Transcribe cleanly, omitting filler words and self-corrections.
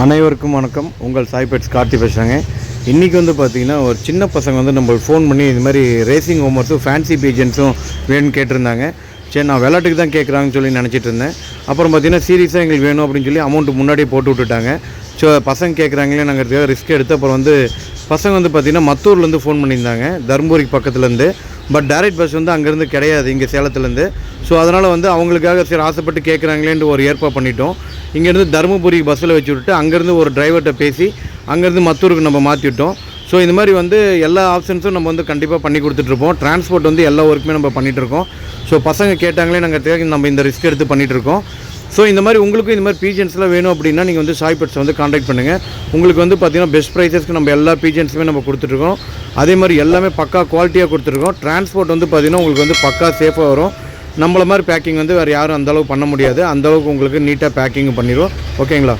அனைவருக்கும் வணக்கம். உங்கள் சாய் பெட்ஸ் கார்த்தி பேசுகிறேங்க. இன்றைக்கி வந்து பார்த்திங்கன்னா ஒரு சின்ன பசங்க வந்து நம்மளுக்கு ஃபோன் பண்ணி இது மாதிரி ரேசிங் ஹோமர்ஸும் ஃபேன்சி பீஜன்ஸும் வேணும்னு கேட்டிருந்தாங்க. சரி, நான் விளையாட்டுக்கு தான் கேட்குறாங்கன்னு சொல்லி நினச்சிட்டு இருந்தேன். அப்புறம் பார்த்திங்கன்னா சீரியஸாக எங்களுக்கு வேணும் அப்படின்னு சொல்லி அமௌண்ட்டு முன்னாடியே போட்டு விட்டுட்டாங்க. ஸோ பசங்க கேட்குறாங்களே நாங்கள் ரிஸ்க் எடுத்து அப்புறம் வந்து பசங்க வந்து பார்த்திங்கன்னா மத்தூர்லேருந்து ஃபோன் பண்ணியிருந்தாங்க, தருமபுரிக்கு பக்கத்துலேருந்து. பட் டைரக்ட் பஸ் வந்து அங்கேருந்து கிடையாது, இங்கே சேலத்துலேருந்து. ஸோ அதனால் வந்து அவங்களுக்காக சரி ஆசைப்பட்டு கேட்குறாங்களேன்ட்டு ஒரு ஏற்பாடு பண்ணிட்டோம். இங்கேருந்து தருமபுரி பஸ்ஸில் வச்சு விட்டுட்டு அங்கேருந்து ஒரு டிரைவர்கிட்ட பேசி அங்கேருந்து மத்தூருக்கு நம்ம மாற்றி விட்டோம். ஸோ இந்த மாதிரி வந்து எல்லா ஆப்ஷன்ஸும் நம்ம வந்து கண்டிப்பாக பண்ணி கொடுத்துட்ருப்போம். டிரான்ஸ்போர்ட் வந்து எல்லா ஒர்க்குமே நம்ம பண்ணிகிட்ருக்கோம். ஸோ பசங்க கேட்டாங்களே நாங்கள் நம்ம இந்த ரிஸ்க் எடுத்து பண்ணிகிட்ருக்கோம். ஸோ இந்த மாதிரி உங்களுக்கும் இந்த மாதிரி பீஜன்ஸ்லாம் வேணும் அப்படின்னா நீங்கள் வந்து சாய் பெட்ஸை வந்து காண்டாக்ட் பண்ணுங்கள். உங்களுக்கு வந்து பார்த்திங்கன்னா பெஸ்ட் ப்ரைஸஸ்க்கு நம்ம எல்லா பீஜன்ஸுமே நம்ம கொடுத்துட்ருக்கோம். அதே மாதிரி எல்லாமே பக்கா குவாலிட்டியாக கொடுத்துருக்கோம். டிரான்ஸ்போர்ட் வந்து பார்த்திங்கன்னா உங்களுக்கு வந்து பக்கா சேஃபாக வரும். நம்மள மாதிரி பேக்கிங் வந்து வேறு யாரும் அந்தளவுக்கு பண்ண முடியாது. அந்தளவுக்கு உங்களுக்கு நீட்டாக பேக்கிங் பண்ணிடுவோம். ஓகேங்களா?